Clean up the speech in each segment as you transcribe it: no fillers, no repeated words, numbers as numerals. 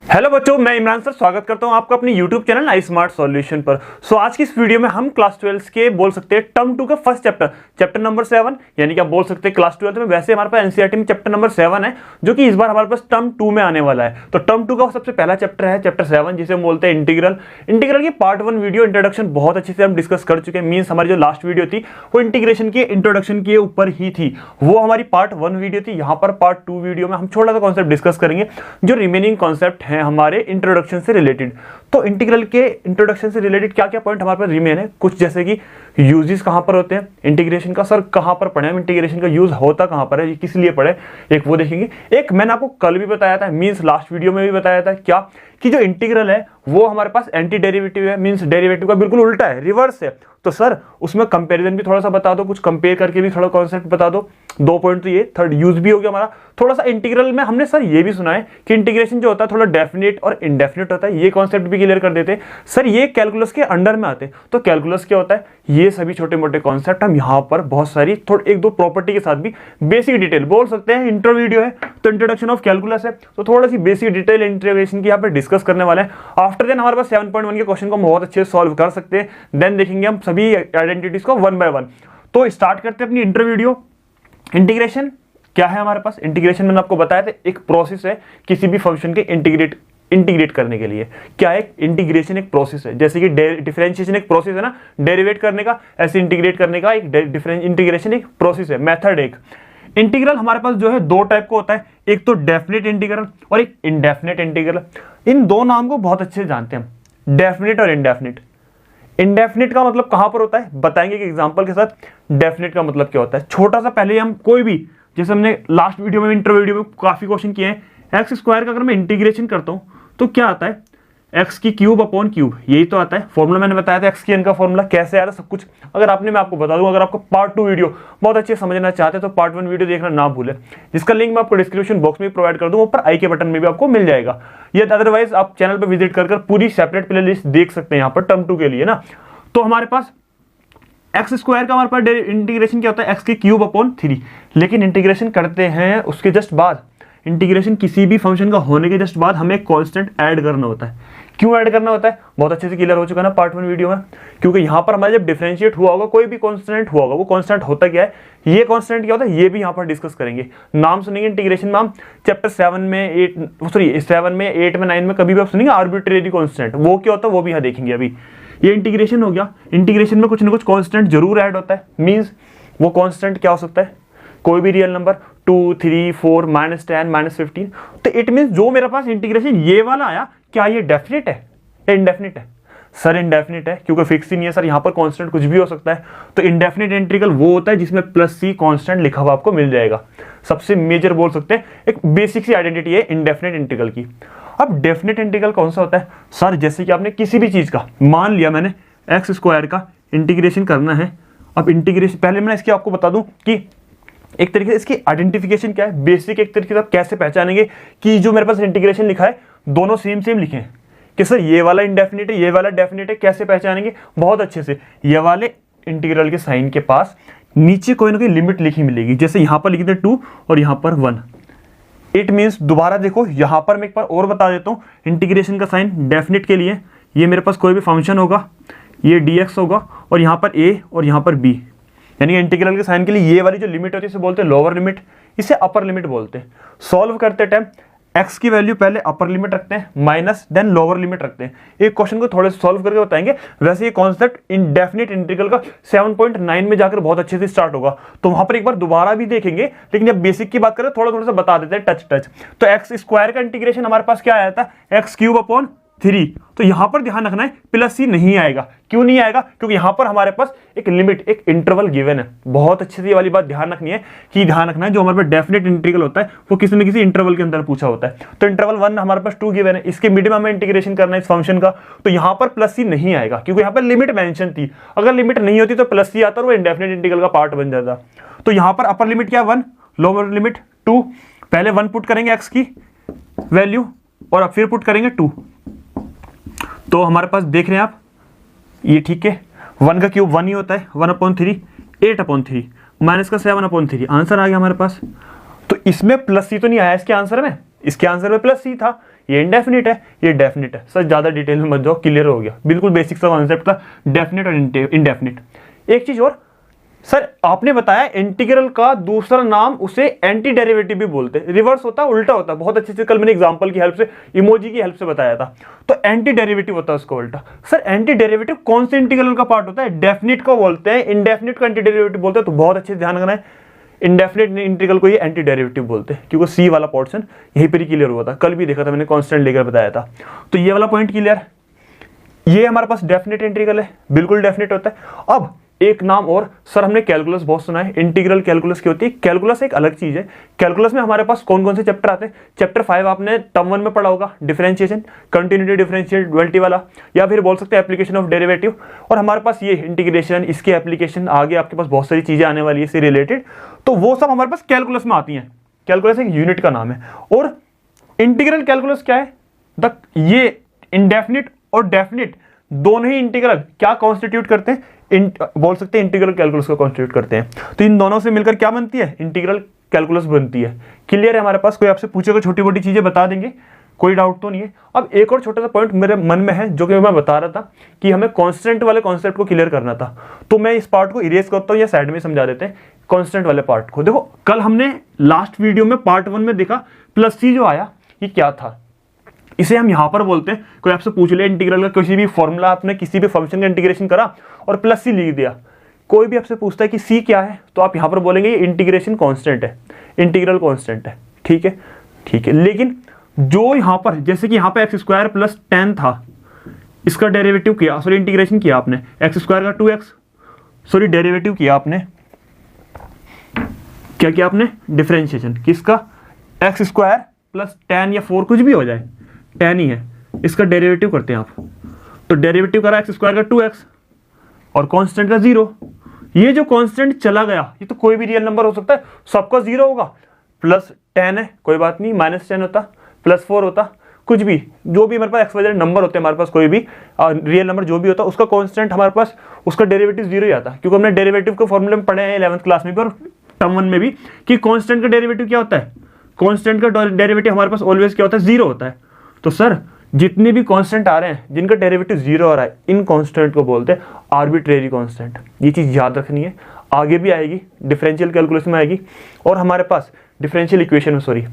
Hello बच्चों, मैं Imran sir स्वागत करता हूं आपका अपने YouTube चैनल आई स्मार्ट सॉल्यूशन पर। आज की इस वीडियो में हम क्लास 12 के बोल सकते हैं टर्म 2 का फर्स्ट चैप्टर नंबर 7, यानी कि आप बोल सकते हैं क्लास 12 में वैसे हमारे पास एनसीईआरटी में चैप्टर नंबर 7 है, जो कि इस बार हमारे पास टर्म 2 में आने वाला है। तो टर्म 2 का सबसे पहला चैप्टर है चैप्टर 7, जिसे हम बोलते हैं इंटीग्रल की पार्ट 1 वीडियो इंट्रोडक्शन बहुत अच्छे से हम डिस्कस कर चुके हैं। मीन्स हमारी जो लास्ट वीडियो थी वो इंटीग्रेशन के इंट्रोडक्शन के ऊपर ही थी, वो हमारी पार्ट 1 वीडियो थी। यहाँ पर पार्ट 2 वीडियो में हम छोटा सा कॉन्सेप्ट डिस्कस करेंगे, जो रिमेनिंग कॉन्सेप्ट है हमारे इंट्रोडक्शन से रिलेटेड। तो इंटीग्रल के इंट्रोडक्शन से रिलेटेड क्या क्या पॉइंट हमारे पास रिमेन है, कुछ जैसे कि यूजेस कहां पर होते हैं इंटीग्रेशन का, सर कहां पर पढ़े हम, इंटीग्रेशन का यूज होता कहां पर है, ये किस लिए पढ़े, एक वो देखेंगे। एक मैंने आपको कल भी बताया था, मींस लास्ट वीडियो में भी बताया था क्या कि जो इंटीग्रल है वो हमारे पास एंटी डेरिवेटिव है, मींस डेरिवेटिव का बिल्कुल उल्टा है, रिवर्स है। तो सर उसमें कंपैरिजन भी थोड़ा सा बता दो, कुछ कंपेयर करके भी थोड़ा कॉन्सेप्ट बता दो। 2 पॉइंट तो ये, थर्ड यूज भी हो गया हमारा। थोड़ा सा इंटीग्रल में हमने सर ये भी सुना है कि इंटीग्रेशन जो होता है थोड़ा डेफिनेट और इनडेफिनेट होता है, ये कॉन्सेप्ट भी क्लियर कर देते हैं। सर ये कैलकुलस के अंडर में आते हैं, तो कैलकुलस क्या होता है, ये सभी छोटे मोटे कॉन्सेप्ट हम यहाँ पर बहुत सारी थोड़ी 1-2 प्रॉपर्टी के साथ भी बेसिक डिटेल बोल सकते हैं। इंट्रो वीडियो है तो इंट्रोडक्शन ऑफ कैलकुलस है, तो थोड़ी सी बेसिक डिटेल इंटीग्रेशन की यहाँ पर डिस्कस करने वाले हैं। आफ्टर देन हमारे पास 7.1 के क्वेश्चन को हम बहुत अच्छे से सॉल्व कर सकते हैं। देन देखेंगे हम सभी आइडेंटिटीज को 1 बाय 1। तो स्टार्ट करते हैं अपनी इंट्रो वीडियो। इंटीग्रेशन क्या है हमारे पास, इंटीग्रेशन मैंने आपको बताया था एक प्रोसेस है किसी भी फंक्शन के इंटीग्रेट करने के लिए। क्या है इंटीग्रेशन, एक प्रोसेस है, जैसे कि डिफरेंशिएशन एक प्रोसेस है ना डेरिवेट करने का, ऐसे इंटीग्रेट करने का एक इंटीग्रेशन एक प्रोसेस है, मेथड। एक इंटीग्रल हमारे पास जो है 2 टाइप का होता है, एक तो डेफिनेट इंटीग्रल और एक इनडेफिनेट इंटीग्रल। इन दो नाम को बहुत अच्छे से जानते हैं हम, डेफिनेट और इनडेफिनेट। इनडेफिनेट का मतलब कहां पर होता है बताएंगे कि एग्जांपल के साथ। डेफिनेट का मतलब क्या होता है, छोटा सा पहले हम कोई भी, जैसे हमने लास्ट वीडियो में इंटर वीडियो में काफी क्वेश्चन किए हैं, एक्स स्क्वायर का अगर मैं इंटीग्रेशन करता हूं तो क्या आता है, एक्स की क्यूब अपॉन क्यूब, यही तो आता है। फॉर्मूला मैंने बताया था एक्स की एन का फॉर्मूला कैसे आया था सब कुछ, अगर आपने मैं आपको बता दूं। अगर आपको पार्ट 2 वीडियो बहुत अच्छे समझना चाहते हैं तो पार्ट 1 वीडियो देखना ना भूलें, जिसका लिंक मैं आपको डिस्क्रिप्शन बॉक्स में प्रोवाइड कर दूं, ऊपर आई के बटन में भी आपको मिल जाएगा। ये अदरवाइज आप चैनल पर विजिट कर पूरी सेपरेट प्ले लिस्ट देख सकते हैं यहाँ पर टर्म 2 के लिए ना। तो हमारे पास एक्स स्क्वायर का हमारे पास इंटीग्रेशन क्या होता है, एक्स की क्यूब अपॉन 3। लेकिन इंटीग्रेशन करते हैं उसके जस्ट बाद, इंटीग्रेशन किसी भी फंक्शन का होने के जस्ट बाद हमें कांस्टेंट ऐड करना होता है। क्यों ऐड करना होता है, बहुत अच्छे से क्लियर हो चुका है ना पार्ट 1 वीडियो में। क्योंकि यहाँ पर हमारे जब डिफरेंशिएट हुआ होगा, कोई भी कांस्टेंट हुआ होगा, वो कांस्टेंट होता क्या है, ये कांस्टेंट क्या होता है, ये भी यहाँ पर डिस्कस करेंगे। नाम सुनेंगे इंटीग्रेशन में हम चैप्टर 7 में 8 में 9 में कभी भी आप सुनेंगे आर्बिट्रेरी कांस्टेंट, वो क्या होता है वो भी यहाँ देखेंगे। अभी ये इंटीग्रेशन हो गया, इंटीग्रेशन में कुछ ना कुछ कांस्टेंट जरूर ऐड होता है। मींस वो कांस्टेंट क्या हो सकता है, कोई भी रियल नंबर, 2, 3, 4, -10, -15। तो इट मींस जो मेरे पास इंटीग्रेशन ये वाला आया, क्या ये डेफिनेट है या इनडेफिनेट है? सर इनडेफिनेट है, क्योंकि फिक्स ही नहीं है सर, यहाँ पर कांस्टेंट कुछ भी हो सकता है। तो इनडेफिनेट इंटीग्रल वो होता है जिसमें +c कांस्टेंट लिखा हुआ आपको मिल जाएगा। सबसे मेजर बोल सकते हैं, एक बेसिक सी आइडेंटिटी है इनडेफिनेट इंटीग्रल की। अब डेफिनेट इंटीग्रल कौन सा होता है सर, जैसे कि आपने किसी भी चीज का मान लिया, मैंने एक्स स्क्वायर का इंटीग्रेशन करना है। अब इंटीग्रेशन पहले मैं इसकी आपको बता दूं कि एक तरीके से इसकी आइडेंटिफिकेशन क्या है, बेसिक एक तरीके से आप कैसे पहचानेंगे कि जो मेरे पास इंटीग्रेशन लिखा है दोनों सेम लिखे हैं, कि सर ये वाला इंडेफिनिट है ये वाला डेफिनेट है। कैसे पहचानेंगे, बहुत अच्छे से, ये वाले इंटीग्रल के साइन के पास नीचे कोई ना कोई लिमिट लिखी मिलेगी, जैसे यहां पर लिखी थे 2 और यहां पर 1। इट मीन्स दोबारा देखो, यहां पर मैं एक बार और बता देता हूं, इंटीग्रेशन का साइन डेफिनेट के लिए ये मेरे पास कोई भी फंक्शन होगा, ये dx होगा और यहां पर a और यहां पर b, यानी इंटीग्रल के साइन के लिए ये वाली जो लिमिट होती है इसे बोलते हैं लोअर लिमिट, इसे अपर लिमिट बोलते हैं। सॉल्व करते टाइम x की वैल्यू पहले अपर लिमिट रखते हैं, माइनस देन लोअर लिमिट रखते हैं। एक क्वेश्चन को थोड़े सॉल्व करके बताएंगे। वैसे ये कॉन्सेप्ट इंडेफिनेट इंटीग्रल का 7.9 में जाकर बहुत अच्छे से स्टार्ट होगा, तो वहां पर एक बार दोबारा भी देखेंगे। लेकिन जब बेसिक की बात करें थोड़ा सा बता देते हैं टच। तो एक्स स्क्वायर का इंटीग्रेशन हमारे पास क्या आया था, एक्स क्यूब अपॉन 3। तो यहां पर ध्यान रखना है +c नहीं आएगा। क्यों नहीं आएगा, क्योंकि यहां पर हमारे पास एक लिमिट, एक इंटरवल गिवन है। बहुत अच्छे से ये वाली बात ध्यान रखनी है कि ध्यान रखना है जो हमारे पास डेफिनेट इंटीग्रल होता है वो किसी न किसी इंटरवल के अंदर पूछा होता है। तो इंटरवल 1 हमारे पास 2 गिवन है, इसके मिड में हमें इंटीग्रेशन करना है इस फंक्शन का, तो यहां पर +c नहीं आएगा क्योंकि यहां पर लिमिट मेंशन थी। अगर लिमिट नहीं होती तो +c आता और वो इंडेफिनेट इंटीग्रल का पार्ट बन जाता। तो यहां पर अपर लिमिट क्या 1, लोअर लिमिट 2। पहले 1 पुट करेंगे एक्स की वैल्यू और अब फिर पुट करेंगे 2। तो हमारे पास देख रहे हैं आप, ये ठीक है, 1 का क्यूब 1 ही होता है, 1/3, 8/3 माइनस का 7/3, आंसर आ गया हमारे पास। तो इसमें +c तो नहीं आया इसके आंसर में, इसके आंसर में +c था, ये इंडेफिनिट है, ये डेफिनिट है। सर ज़्यादा डिटेल में मत जाओ, क्लियर हो गया, बिल्कुल बेसिक सा कॉन्सेप्ट था डेफिनिट और इंडेफिनिट। एक चीज़ और सर, आपने बताया इंटीग्रल का दूसरा नाम उसे एंटी डेरिवेटिव भी बोलते हैं, रिवर्स होता है, उल्टा होता है। बहुत अच्छे से कल मैंने एग्जांपल की हेल्प से, इमोजी की हेल्प से बताया था। तो एंटी डेरिवेटिव होता है उसका उल्टा। सर एंटी डेरिवेटिव कौन से इंटीग्रल का पार्ट होता है? डेफिनिट को बोलते हैं, इंडेफिनिट को एंटी डेरिवेटिव बोलते हैं। तो बहुत अच्छे से ध्यान रखना है, इंडेफिनिट इंटीग्रल को ये एंटी डेरिवेटिव बोलते हैं, क्योंकि सी वाला पोर्शन यहीं पर ही क्लियर हुआ था, कल भी देखा था मैंने, कांस्टेंट लेकर बताया था। तो ये वाला पॉइंट क्लियर। ये हमारे पास डेफिनेट इंटीग्रल है, बिल्कुल डेफिनेट होता है। अब एक नाम और, सर हमने कैलकुलस बहुत सुना है, इंटीग्रल कैलकुलस की होती है। कैलकुलस एक अलग चीज है। कैलकुलस में हमारे पास कौन कौन से चैप्टर आते हैं? चैप्टर 5 आपने टर्म 1 में पढ़ा होगा, डिफरेंशिएशन, कंटिन्यूटी, डिफरेंशिएबिलिटी वाला, या फिर बोल सकते हैं एप्लीकेशन ऑफ डेरिवेटिव। और हमारे पास ये इंटीग्रेशन, इसके एप्लीकेशन, आगे आपके पास बहुत सारी चीजें आने वाली है इससे रिलेटेड, तो वो सब हमारे पास कैलकुलस में आती हैं। कैलकुलस एक यूनिट का नाम है। और इंटीग्रल कैलकुलस क्या है? ये इंडेफिनिट और डेफिनिट दोनों ही इंटीग्रल क्या कॉन्स्टिट्यूट करते हैं? बोल सकते हैं इंटीग्रल कैलकुलस को कॉन्स्टिट्यूट करते हैं। तो इन दोनों से मिलकर क्या बनती है? इंटीग्रल कैलकुलस बनती है। क्लियर है हमारे पास? कोई आपसे पूछेगा छोटी मोटी चीजें बता देंगे, कोई डाउट तो नहीं है। अब एक और छोटा सा पॉइंट मेरे मन में है, जो कि मैं बता रहा था कि हमें कांस्टेंट वाले कॉन्सेप्ट को क्लियर करना था। तो मैं इस पार्ट को इरेज करता हूँ या साइड में समझा देते हैं कांस्टेंट वाले पार्ट को। देखो कल हमने लास्ट वीडियो में पार्ट 1 में देखा प्लस सी जो आया, ये क्या था? इसे हम यहां पर बोलते हैं, कोई आपसे पूछ ले इंटीग्रल का किसी भी फॉर्मूला, आपने किसी भी फंक्शन का इंटीग्रेशन करा और प्लस सी लिख दिया, कोई भी आपसे पूछता है कि सी क्या है, तो आप यहां पर बोलेंगे ये इंटीग्रेशन कांस्टेंट है, इंटीग्रल कांस्टेंट है। ठीक है, ठीक है। लेकिन जो यहां पर, जैसे कि यहां पर एक्स स्क्वायर प्लस 10 था, इसका डेरिवेटिव किया, सॉरी इंटीग्रेशन किया आपने, एक्स स्क्वायर का 2x, सॉरी डेरिवेटिव किया आपने, क्या किया आपने? डिफरेंशिएशन किसका? एक्स स्क्वायर प्लस 10 या 4 कुछ भी हो जाए, 10 ही है, इसका डेरिवेटिव करते हैं आप। तो डेरिवेटिव करा एक्स स्क्वायर का 2x और कांस्टेंट का 0। ये जो कांस्टेंट चला गया, ये तो कोई भी रियल नंबर हो सकता है, सबका 0 होगा। प्लस 10 है, कोई बात नहीं, -10 होता, प्लस 4 होता, कुछ भी, जो भी हमारे पास एक्स वाई जेड नंबर होते हैं, हमारे पास कोई भी रियल नंबर जो भी होता है, उसका कांस्टेंट हमारे पास, उसका डेरिवेटिव 0 ही आता है। क्योंकि हमने डेरिवेटिव के फॉर्मूले में पढ़े हैं 11th क्लास में भी और टर्म 1 में भी, कि कांस्टेंट का डेरिवेटिव क्या होता है? कांस्टेंट का डेरिवेटिव हमारे पास ऑलवेज क्या होता है? 0 होता है। तो सर जितने भी कांस्टेंट आ रहे हैं जिनका डेरिवेटिव 0 आ रहा है, इन कांस्टेंट को बोलते हैं आर्बिट्रेरी कांस्टेंट। ये चीज याद रखनी है, आगे भी आएगी, डिफरेंशियल कैलकुलस में आएगी, और हमारे पास डिफरेंशियल इक्वेशन में, सॉरी।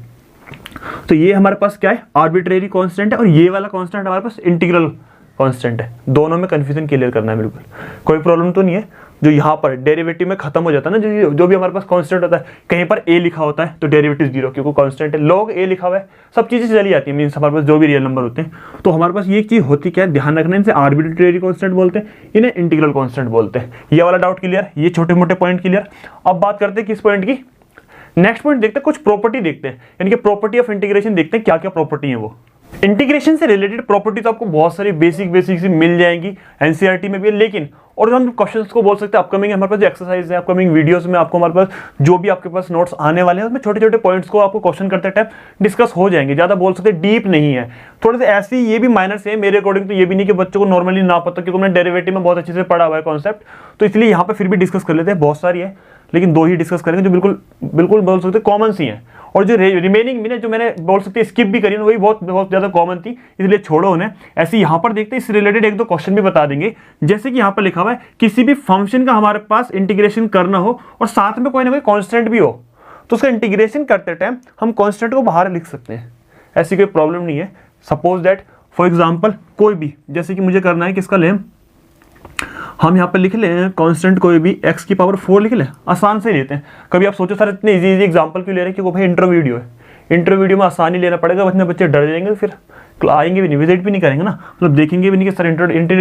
तो ये हमारे पास क्या है? आर्बिट्रेरी कांस्टेंट है, और ये वाला कांस्टेंट हमारे पास इंटीग्रल कांस्टेंट है। दोनों में कंफ्यूजन क्लियर करना है, बिल्कुल कोई प्रॉब्लम तो नहीं है। जो यहाँ पर डेरिवेटिव में खत्म हो जाता है ना, जो भी हमारे पास कांस्टेंट होता है, कहीं पर a लिखा होता है तो डेरिवेटिव 0, क्योंकि कांस्टेंट है। log a लिखा हुआ है, सब चीजें चली जाती है, मींस हमारे पास जो भी रियल नंबर होते हैं। तो हमारे पास ये चीज होती क्या है, ध्यान रखना, इनसे आर्बिट्रेरी कांस्टेंट बोलते हैं, इन्हें इंटीग्रल कांस्टेंट बोलते हैं। ये वाला डाउट क्लियर, ये छोटे मोटे पॉइंट क्लियर। अब बात करते हैं किस पॉइंट की? नेक्स्ट पॉइंट देखते हैं, कुछ प्रॉपर्टी देखते हैं, यानी कि प्रॉपर्टी ऑफ इंटीग्रेशन देखते हैं, क्या क्या प्रॉपर्टी है वो। इंटीग्रेशन से रिलेटेड प्रॉपर्टी तो आपको बहुत सारी बेसिक सी मिल जाएंगी, एनसीईआरटी में भी है। लेकिन और जो हम क्वेश्चंस को बोल सकते हैं, अपकमिंग हमारे पास जो एक्सरसाइज है, अपकमिंग वीडियोस में आपको हमारे पास जो भी आपके पास नोट्स आने वाले हैं, उसमें छोटे छोटे पॉइंट्स को आपको क्वेश्चन करते टाइम डिस्कस हो जाएंगे। ज्यादा बोल सकते डीप नहीं है, थोड़े से ऐसे ये भी माइनर से है मेरे अकॉर्डिंग। तो ये भी नहीं कि बच्चों को नॉर्मली ना पता, क्योंकि मैंने डेरिवेटिव में बहुत अच्छे से पढ़ा हुआ है कॉन्सेप्ट, तो इसलिए यहाँ पे फिर भी डिस्कस कर लेते हैं। बहुत सारी है, लेकिन 2 ही डिस्कस करेंगे जो बिल्कुल बिल्कुल बोल सकते कॉमन सी हैं। और जो रिमेनिंग भी ना, जो मैंने बोल सकते स्किप भी करी ना, वही बहुत ज्यादा कॉमन थी, इसलिए छोड़ो उन्हें। ऐसे यहाँ पर देखते हैं, इस रिलेटेड 1-2 क्वेश्चन भी बता देंगे। जैसे कि यहाँ पर लिखा हुआ है, किसी भी फंक्शन का हमारे पास इंटीग्रेशन करना हो और साथ में कोई ना कोई कांस्टेंट भी हो, तो उसका इंटीग्रेशन करते टाइम हम कांस्टेंट को बाहर लिख सकते हैं, ऐसी कोई प्रॉब्लम नहीं है। सपोज दैट फॉर एग्जाम्पल कोई भी, जैसे कि मुझे करना है किसका लें, हम यहाँ पर लिख लें कांस्टेंट कोई भी x की पावर 4 लिख लें, आसान से लेते हैं। कभी आप सोचो सर इतने इजी एग्जांपल क्यों ले रहे हैं, क्योंकि भाई इंटर वीडियो है, इंटर वीडियो में आसानी लेना पड़ेगा, वरना बच्चे डर जाएंगे, फिर आएंगे भी नहीं, विजिट भी नहीं करेंगे ना, मतलब देखेंगे भी नहीं कि सर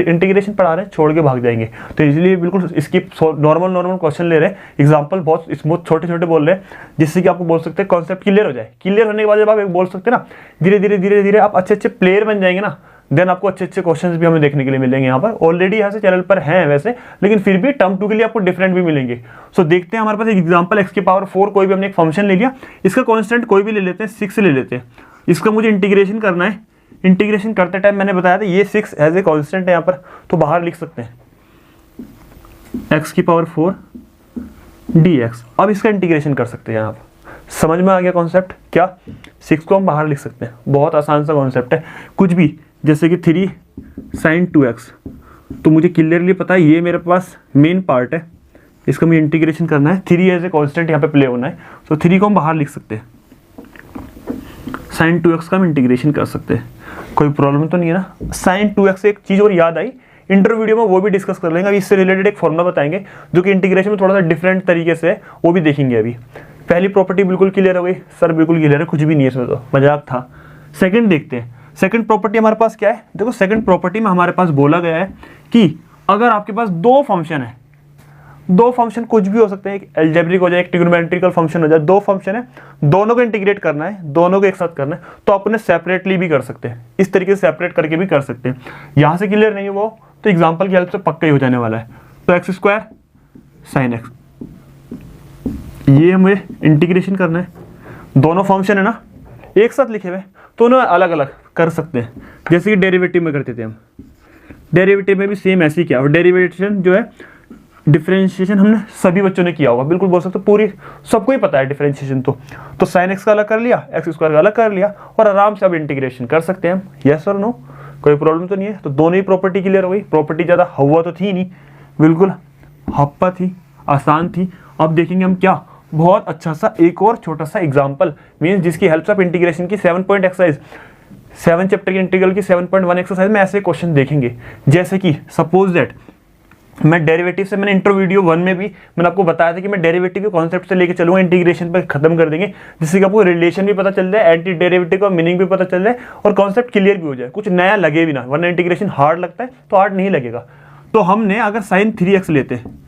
इंटीग्रेशन पढ़ा रहे हैं, छोड़ के भाग जाएंगे। तो इसलिए बिल्कुल इसकी नॉर्मल क्वेश्चन ले रहे हैं, एग्जाम्पल बहुत स्मूथ छोटे छोटे बोल रहे हैं, जिससे कि आपको बोल सकते हैं कॉन्सेप्ट क्लियर हो जाए। क्लियर होने के बाद जब आप बोल सकते हैं ना, धीरे धीरे आप अच्छे प्लेयर बन जाएंगे ना, देन आपको अच्छे क्वेश्चंस भी हमें देखने के लिए मिलेंगे। यहाँ पर ऑलरेडी यहाँ से चैनल पर हैं वैसे, लेकिन फिर भी टर्म 2 के लिए आपको डिफरेंट भी मिलेंगे। सो देखते हैं, हमारे पास एक एग्जांपल x की पावर 4 कोई भी हमने एक फंक्शन ले लिया, इसका कांस्टेंट कोई भी ले लेते हैं, 6 ले लेते हैं। इसका मुझे इंटीग्रेशन करना है, इंटीग्रेशन करते टाइम मैंने बताया था ये 6 एज ए कांस्टेंट है यहाँ पर, तो बाहर लिख सकते हैं x की पावर 4 dx। अब इसका इंटीग्रेशन कर सकते हैं आप, समझ में आ गया कॉन्सेप्ट? क्या 6 को हम बाहर लिख सकते हैं, बहुत आसान सा कॉन्सेप्ट है। कुछ भी, जैसे कि 3 sin 2x, तो मुझे क्लियरली पता है ये मेरे पास मेन पार्ट है, इसका मुझे इंटीग्रेशन करना है। 3 एज ए कॉन्स्टेंट यहाँ पे प्ले होना है, तो 3 को हम बाहर लिख सकते हैं, sin 2x का हम इंटीग्रेशन कर सकते हैं, कोई प्रॉब्लम तो नहीं है ना। sin 2x से एक चीज़ और याद आई, इंटर वीडियो में वो भी डिस्कस कर लेंगे। अभी इससे रिलेटेड एक फॉर्मूला बताएंगे जो कि इंटीग्रेशन में थोड़ा सा डिफरेंट तरीके से है, वो भी देखेंगे। अभी पहली प्रॉपर्टी बिल्कुल क्लियर हो गई, सर बिल्कुल क्लियर है, कुछ भी नहीं है इसमें, तो मजाक था। सेकंड देखते हैं, सेकंड प्रॉपर्टी हमारे पास क्या है। देखो सेकंड प्रॉपर्टी में हमारे पास बोला गया है कि अगर आपके पास दो फंक्शन है, दो फंक्शन कुछ भी हो सकते हैं, एक एल्जेब्रिक हो जाए, एक ट्रिग्नोमेट्रिकल फंक्शन हो जाए, दो फंक्शन है, दोनों को इंटीग्रेट करना है, दोनों को एक साथ करना है, तो आप उन्हें सेपरेटली भी कर सकते हैं, इस तरीके से सेपरेट करके भी कर सकते हैं। यहाँ से क्लियर नहीं है वो, तो एग्जाम्पल की हेल्प से पक्का ही हो जाने वाला है। तो x² sin x, ये हमें इंटीग्रेशन करना है, दोनों फंक्शन है ना एक साथ लिखे हुए, तो उन्हें अलग अलग कर सकते हैं, जैसे कि डेरिवेटिव में करते थे हम। डेरिवेटिव में भी सेम ऐसे ही किया, और डेरिवेशन जो है डिफरेंशिएशन हमने सभी बच्चों ने किया होगा, बिल्कुल बोल सकते पूरी सबको ही पता है डिफरेंशिएशन। तो sin x का अलग कर लिया, x² का अलग कर लिया, और आराम से अब इंटीग्रेशन कर सकते हैं हम। यस और नो, कोई प्रॉब्लम तो नहीं है। तो दोनों ही प्रॉपर्टी क्लियर हो गई। प्रॉपर्टी ज़्यादा हवा तो थी नहीं, बिल्कुल हप्पा थी, आसान थी। अब देखेंगे हम क्या, बहुत अच्छा सा एक और छोटा सा एग्जाम्पल, मीन्स जिसकी हेल्प से आप इंटीग्रेशन की 7 पॉइंट एक्सरसाइज, 7 चैप्टर की इंटीग्रल की 7.1 एक्सरसाइज में ऐसे क्वेश्चन देखेंगे। जैसे कि सपोज दैट मैं डेरिवेटिव से, मैंने इंट्रो वीडियो 1 में भी मैंने आपको बताया था कि मैं डेरिवेटिव के कॉन्सेप्ट से लेके चलूंगा, इंटीग्रेशन पर खत्म कर देंगे, जिससे कि आपको रिलेशन भी पता चल जाए, एंटी डेरिवेटिव का मीनिंग भी पता चल जाए, और कॉन्सेप्ट क्लियर भी हो जाए, कुछ नया लगे भी ना, वरना इंटीग्रेशन हार्ड लगता है तो हार्ड नहीं लगेगा। तो हमने अगर sin 3x लेते हैं,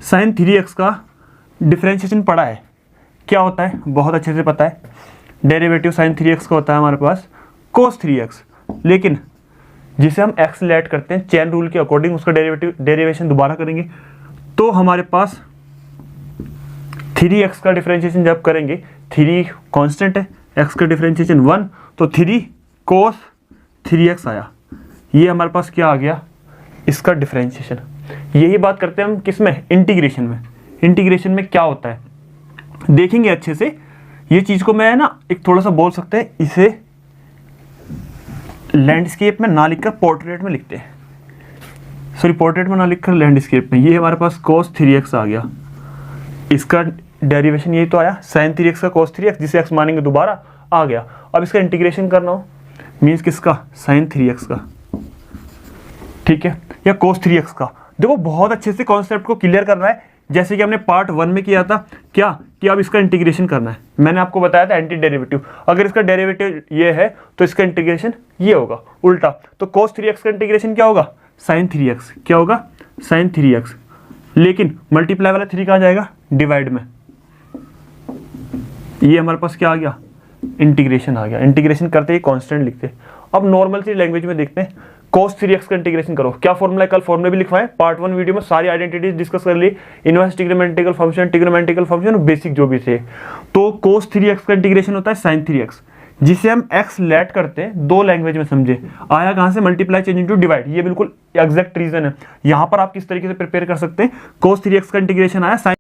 sin 3x का डिफरेंशिएशन पढ़ा है, क्या होता है बहुत अच्छे से पता है। डेरिवेटिव sin 3x का होता है हमारे पास cos 3x, लेकिन जिसे हम x लेट करते हैं चेन रूल के अकॉर्डिंग, उसका डेरिवेशन दोबारा करेंगे, तो हमारे पास 3x का डिफरेंशिएशन जब करेंगे, 3 कांस्टेंट है, x का डिफरेंशिएशन 1, तो 3 cos 3x आया। ये हमारे पास क्या आ गया, इसका डिफरेंशिएशन। यही बात करते हैं हम किस में, इंटीग्रेशन में। इंटीग्रेशन में क्या होता है देखेंगे अच्छे से। ये चीज़ को मैं ना एक थोड़ा सा बोल सकते हैं, इसे लैंडस्केप में ना लिखकर पोर्ट्रेट में लिखते हैं, सॉरी पोर्ट्रेट में ना लिखकर लैंडस्केप में। ये हमारे पास cos 3x आ गया, इसका डेरिवेशन यही तो आया, sin 3x का cos 3x, जिसे x मानेंगे दोबारा आ गया। अब इसका इंटीग्रेशन करना हो, मीन्स किसका, sin 3x का, ठीक है, या cos 3x का। देखो बहुत अच्छे से कॉन्सेप्ट को क्लियर करना है, जैसे कि हमने पार्ट 1 में किया था, क्या कि अब इसका इंटीग्रेशन करना है। मैंने आपको बताया था एंटी डेरिवेटिव, अगर इसका डेरिवेटिव ये है तो इसका इंटीग्रेशन ये होगा उल्टा। तो cos 3x का इंटीग्रेशन क्या होगा, sin 3x, क्या होगा sin 3x, लेकिन मल्टीप्लाई वाला 3 कहाँ जाएगा, डिवाइड में। ये हमारे पास क्या आ गया, इंटीग्रेशन आ गया। इंटीग्रेशन करते ही कांस्टेंट लिखते हैं। अब नॉर्मल सी लैंग्वेज में देखते हैं, cos 3x का इंटीग्रेशन करो, क्या फॉर्मूला है, कल फॉर्मूले भी लिखवाएं। पार्ट 1 वीडियो में सारी आइडेंटिटीज डिस्कस कर ली, inverse trigonometrical function, trigonometrical function, basic जो भी थे। तो cos 3x का इंटीग्रेशन होता है sin 3x, जिसे हम x लेट करते हैं, दो लैंग्वेज में समझे। आया कहाँ से, मल्टीप्लाई चेंज इनटू डिवाइड, ये बिल्कुल एग्जैक्ट रीजन है। यहाँ पर आप किस तरीके से प्रिपेयर कर सकते हैं, cos 3x का इंटीग्रेशन आया sin,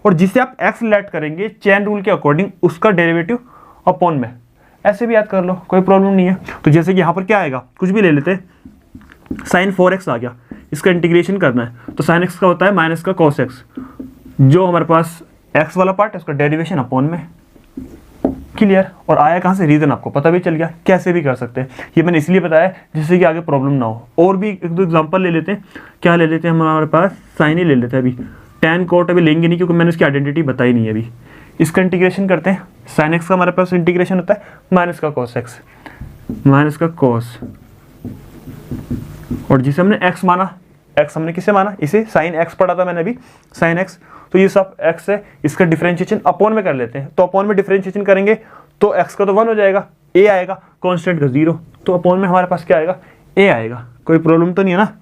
और जिसे आप x लेट करेंगे चेन रूल के अकॉर्डिंग, उसका डेरिवेटिव अपॉन में, ऐसे भी याद कर लो, कोई प्रॉब्लम नहीं है। तो जैसे कि यहाँ पर क्या आएगा, कुछ भी ले लेते हैं, sin 4x आ गया, इसका इंटीग्रेशन करना है, तो sin x का होता है माइनस का cos x, जो हमारे पास x वाला पार्ट है उसका डेरिवेशन अपॉन में। क्लियर, और आया कहाँ से, रीजन आपको पता भी चल गया, कैसे भी कर सकते हैं। ये मैंने इसलिए बताया जिससे कि आगे प्रॉब्लम ना हो। और भी एक दो एग्जांपल ले लेते हैं, क्या ले लेते हैं, हमारे पास साइन ही ले लेते हैं अभी, tan cot अभी लेंगे नहीं क्योंकि मैंने उसकी आइडेंटिटी बताई नहीं है अभी। इसका इंटीग्रेशन करते हैं, sin x का हमारे पास इंटीग्रेशन होता है माइनस का cos x, माइनस का cos, और जिसे हमने x माना, x हमने किसे माना, इसे sin x पढ़ा था मैंने अभी, sin x, तो ये सब x है, इसका डिफरेंशिएशन अपॉन में कर लेते हैं। तो अपॉन में डिफरेंशिएशन करेंगे तो x का तो 1 हो जाएगा, a आएगा, कांस्टेंट का 0, तो अपॉन में हमारे पास क्या आएगा, a आएगा। कोई प्रॉब्लम तो नहीं है ना।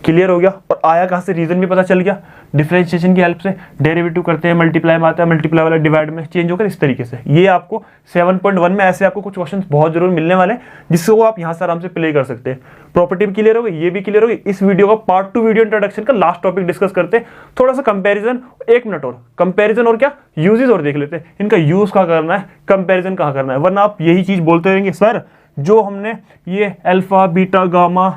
क्लियर हो गया। और आया कहाँ से, रीजन भी पता चल गया, डिफरेंशिएशन की हेल्प से डेरिवेटिव करते हैं, मल्टीप्लाई में आता है, मल्टीप्लाई वाला डिवाइड में चेंज होकर इस तरीके से। ये आपको 7.1 में ऐसे आपको कुछ क्वेश्चन बहुत जरूर मिलने वाले हैं, जिसको आप यहाँ से आराम से प्ले कर सकते हैं। प्रॉपर्टी भी क्लियर हो गई, ये भी क्लियर हो गई। इस वीडियो का पार्ट 2 वीडियो इंट्रोडक्शन का लास्ट टॉपिक डिस्कस करते हैं, थोड़ा सा कंपैरिजन, 1 मिनट और कंपैरिजन और क्या यूजेस और देख लेते हैं, इनका यूज कहाँ करना है, कंपैरिजन कहाँ करना है। वरना आप यही चीज बोलते रहेंगे, सर जो हमने ये अल्फा बीटा गामा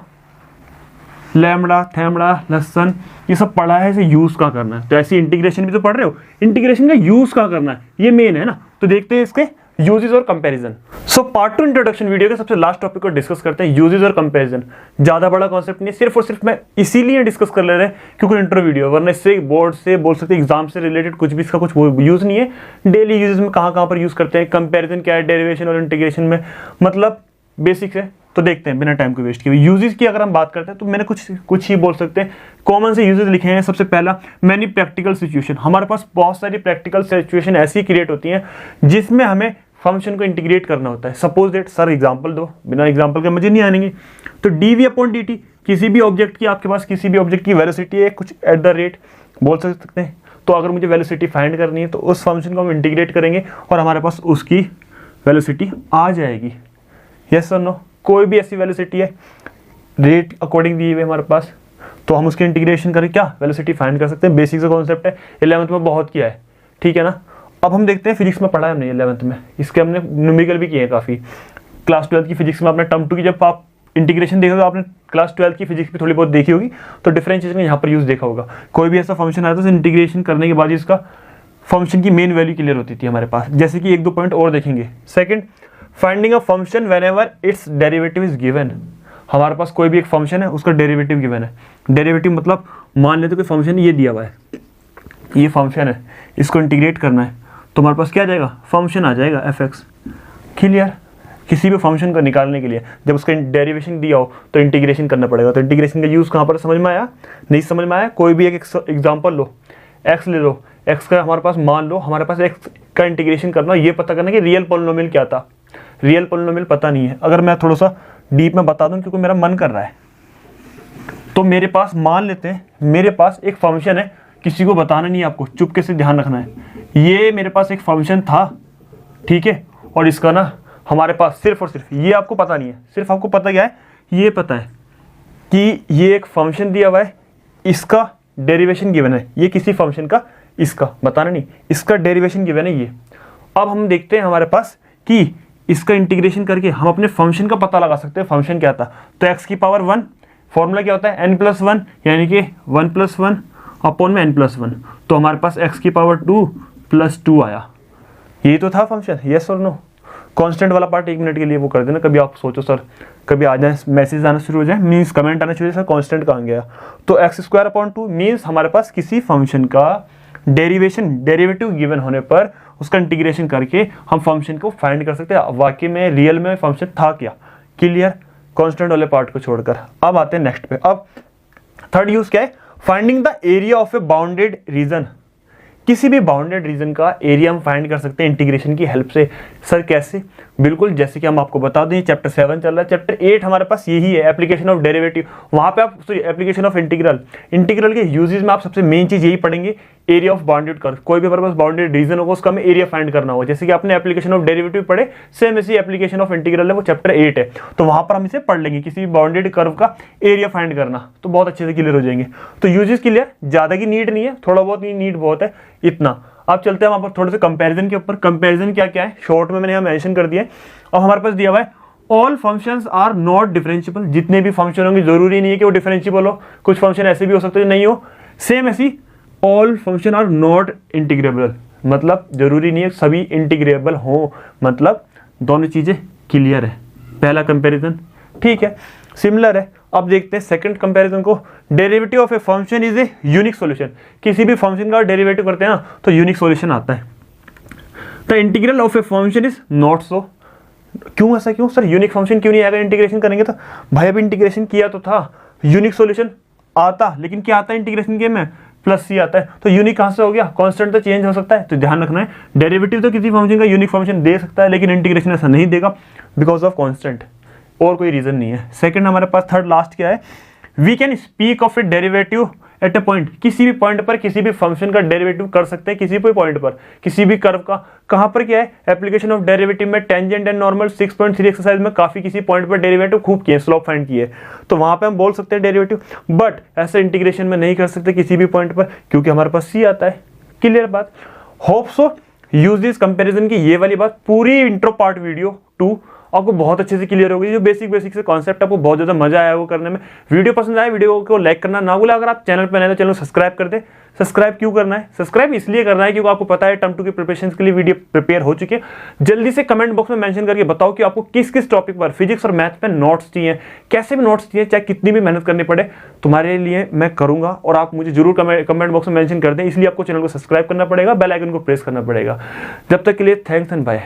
लैम्बडा थैम्बडा लसन ये सब पढ़ा है, इसे यूज कहाँ करना है। तो ऐसी इंटीग्रेशन भी तो पढ़ रहे हो, इंटीग्रेशन का यूज कहाँ करना है, ये मेन है ना। तो देखते हैं इसके यूजेस और comparison. So part 2 introduction video के सबसे लास्ट टॉपिक को डिस्कस करते हैं, यूजेस और कंपैरिजन। ज्यादा बड़ा कॉन्सेप्ट नहीं, सिर्फ और सिर्फ मैं इसीलिए डिस्कस कर ले रहे हैं क्योंकि इंट्रो वीडियो, वरना इससे बोर्ड से बोल सकते एग्जाम से रिलेटेड कुछ भी इसका कुछ यूज नहीं है। डेली यूजेस में कहाँ पर यूज करते हैं, कंपैरिजन क्या है डेरिवेशन और इंटीग्रेशन में, मतलब बेसिक्स है। तो देखते हैं बिना टाइम को वेस्ट किए। यूजेस की अगर हम बात करते हैं तो मैंने कुछ ही बोल सकते हैं, कॉमन से यूजेस लिखे हैं। सबसे पहला, मैनी प्रैक्टिकल सिचुएशन। हमारे पास बहुत सारी प्रैक्टिकल सिचुएशन ऐसी क्रिएट होती हैं जिसमें हमें फंक्शन को इंटीग्रेट करना होता है। सपोज दैट, सर एग्जांपल दो, बिना एग्जांपल के मुझे नहीं आएंगे। तो dv/dt, किसी भी ऑब्जेक्ट की, आपके पास किसी भी ऑब्जेक्ट की वेलोसिटी है कुछ एट द रेट बोल सकते हैं। तो अगर मुझे वेलोसिटी फाइंड करनी है तो उस फंक्शन को हम इंटीग्रेट करेंगे और हमारे पास उसकी वेलोसिटी आ जाएगी। यस और नो, कोई भी ऐसी वेलोसिटी है रेट अकॉर्डिंग दी हुई हमारे पास, तो हम उसकी इंटीग्रेशन करके क्या वेलोसिटी फाइंड कर सकते हैं। बेसिक सा कॉन्सेप्ट है, 11th में बहुत किया है, ठीक है ना। अब हम देखते हैं, फिजिक्स में पढ़ा है हमने 11th में, इसके हमने न्यूमेरिकल भी किए हैं काफ़ी। क्लास 12th की फिजिक्स में आपने टर्म 2 की जब आप इंटीग्रेशन देखा तो आपने क्लास 12th की फिजिक्स भी थोड़ी बहुत देखी होगी, तो डिफरेंशिएशन यहाँ पर यूज़ देखा होगा। कोई भी ऐसा फंक्शन आया तो इंटीग्रेशन करने के बाद इसका फंक्शन की मेन वैल्यू क्लियर होती थी हमारे पास। जैसे कि 1-2 पॉइंट और देखेंगे। Second, finding a function whenever it's derivative is given. हमारे पास कोई भी एक फंक्शन है, उसका डेरिवेटिव गिवन है। डेरिवेटिव मतलब मान लेते कोई फंक्शन ये दिया हुआ है, ये फंक्शन है, इसको इंटीग्रेट करना है तो हमारे पास क्या आ जाएगा, फंक्शन आ जाएगा fx। क्लियर। किसी भी फंक्शन को निकालने के लिए जब उसका डेरिवेशन दिया हो तो इंटीग्रेशन करना पड़ेगा। तो इंटीग्रेशन का यूज़ कहाँ पर, समझ में आया, नहीं समझ में आया, कोई भी एक एग्जाम्पल लो, x ले लो, x का हमारे पास मान लो, हमारे पास x का इंटीग्रेशन करना, ये पता करना कि रियल पॉलिनोमियल क्या था। रियल पॉलिनोमियल पता नहीं है, अगर मैं थोड़ा सा डीप में बता दूं क्योंकि मेरा मन कर रहा है, तो मेरे पास मान लेते हैं मेरे पास एक फंक्शन है, किसी को बताना नहीं है, आपको चुपके से ध्यान रखना है। ये मेरे पास एक फंक्शन था, ठीक है, और इसका ना हमारे पास सिर्फ और सिर्फ ये आपको पता नहीं है, सिर्फ आपको पता क्या है, ये पता है कि ये एक फंक्शन दिया हुआ है, इसका डेरिवेशन गिवन है, ये किसी फंक्शन का, इसका बताना नहीं, इसका डेरिवेशन गिवन है ये। अब हम देखते हैं हमारे पास कि इसका इंटीग्रेशन करके हम अपने फंक्शन का पता लगा सकते हैं, फंक्शन क्या था। तो x की पावर 1, फॉर्मूला क्या होता है n+1, यानी कि 1+1 अपॉन में n+1। तो हमारे पास x की पावर 2+2 आया। यही तो था फंक्शन, यस और नो। कांस्टेंट वाला पार्ट 1 मिनट के लिए वो कर देना, कभी आप सोचो सर, कभी आ जाए मैसेज आना शुरू हो जाए, मीन्स कमेंट आना शुरू हो जाए, सर कांस्टेंट कहाँ गया। तो x² मीन्स हमारे पास किसी फंक्शन का डेरिवेटिव गिवन होने पर उसका इंटीग्रेशन करके हम फंक्शन को फाइंड कर सकते हैं, वाकई में रियल में फंक्शन था क्या। क्लियर, कांस्टेंट वाले पार्ट को छोड़कर। अब आते हैं नेक्स्ट पे। अब थर्ड यूज क्या है, finding the area of a bounded reason. किसी भी बाउंडेड रीजन का एरिया हम फाइंड कर सकते हैं इंटीग्रेशन की हेल्प से। सर कैसे, बिल्कुल जैसे कि हम आपको बता दें, चैप्टर 7 चल रहा है, चैप्टर 8 हमारे पास यही है, एप्लीकेशन ऑफ डेरिवेटिव। वहाँ पे आप एप्लीकेशन ऑफ इंटीग्रल के यूजेस में आप सबसे मेन चीज़ यही पढ़ेंगे, एरिया ऑफ बाउंडेड कर्व। कोई भी हमारे पास बाउंडेड रीजन होगा उसका हमें एरिया फाइंड करना होगा। जैसे कि आपने एप्लीकेशन ऑफ डेरिवेटिव पढ़े, सेम ऐसी एप्लीकेशन ऑफ इंटीग्रल है, वो चैप्टर 8 है, तो वहाँ पर हम इसे पढ़ लेंगे, किसी भी बाउंडेड कर्व का एरिया फाइंड करना, तो बहुत अच्छे से क्लियर हो जाएंगे। तो यूजेस क्लियर, ज़्यादा की नीड नहीं है, थोड़ा बहुत नीड बहुत है, इतना। अब चलते हैं वहाँ पर थोड़े से कंपैरिजन के ऊपर। कंपैरिजन क्या क्या है, शॉर्ट में मैंने यहाँ मेंशन कर दिया है। और हमारे पास दिया हुआ है all functions are not differentiable. जितने भी फंक्शन होंगे जरूरी नहीं है कि वो डिफरेंशिएबल हो, कुछ फंक्शन ऐसे भी हो सकते हैं नहीं हो। सेम ऐसी all function are not integrable, मतलब जरूरी नहीं है सभी इंटीग्रेबल हो, मतलब दोनों चीजें क्लियर है। पहला कंपैरिजन ठीक है, सिमिलर है। अब देखते हैं सेकंड कंपैरिजन को, derivative of a function is a unique solution. किसी भी फंक्शन का डेरिवेटिव करते हैं ना तो यूनिक सॉल्यूशन आता है। The integral of a function is not so. क्यों ऐसा, क्यों सर यूनिक फंक्शन क्यों नहीं आएगा इंटीग्रेशन करेंगे तो? भाई अभी इंटीग्रेशन किया तो था, यूनिक सॉल्यूशन आता, लेकिन क्या आता है इंटीग्रेशन के में, +c आता है। तो यूनिक कहाँ से हो गया, कांस्टेंट तो चेंज हो सकता है, तो ध्यान रखना है डेरिवेटिव तो किसी फंक्शन का यूनिक फंक्शन दे सकता है, लेकिन इंटीग्रेशन ऐसा नहीं देगा बिकॉज ऑफ कांस्टेंट, और कोई रीजन नहीं है। सेकंड हमारे पास थर्ड लास्ट क्या है, we can speak of a derivative at a point, किसी भी पॉइंट पर किसी भी फंक्शन का डेरिवेटिव कर सकते हैं, किसी भी पॉइंट पर किसी भी कर्व का। कहां पर क्या है, एप्लीकेशन ऑफ डेरिवेटिव में टेंजेंट एंड नॉर्मल 6.3 एक्सरसाइज में काफी किसी पॉइंट पर डेरिवेटिव खूब किए, स्लोप फाइंड किए, तो वहां पे हम बोल सकते हैं डेरिवेटिव। बट ऐसे इंटीग्रेशन में नहीं कर सकते किसी भी पॉइंट पर, क्योंकि हमारे पास सी आता है। क्लियर बात। Hope so use this comparison की ये वाली बात पूरी इंट्रो पार्ट वीडियो 2 आपको बहुत अच्छे से क्लियर होगी। जो बेसिक से कॉन्सेप्ट आपको बहुत ज्यादा मजा आया वो करने में। वीडियो पसंद आया, वीडियो को लाइक करना ना भूलें। अगर आप चैनल पर नए तो चैनल को सब्सक्राइब कर दे। सब्सक्राइब क्यों करना है, सब्सक्राइब इसलिए करना है क्योंकि आपको पता है टर्म 2 के प्रिपरेशन के लिए वीडियो प्रिपेयर हो चुके हैं। जल्दी से कमेंट बॉक्स में मेंशन करके बताओ कि आपको किस किस टॉपिक पर फिजिक्स और मैथ पे नोट्स चाहिए, कैसे भी नोट्स चाहिए, चाहे कितनी भी मेहनत करनी पड़े तुम्हारे लिए मैं करूंगा। और आप मुझे जरूर कमेंट बॉक्स में मेंशन कर दें। इसलिए आपको चैनल को सब्सक्राइब करना पड़ेगा, बेल आइकन को प्रेस करना पड़ेगा। जब तक के लिए थैंक्स एंड बाय।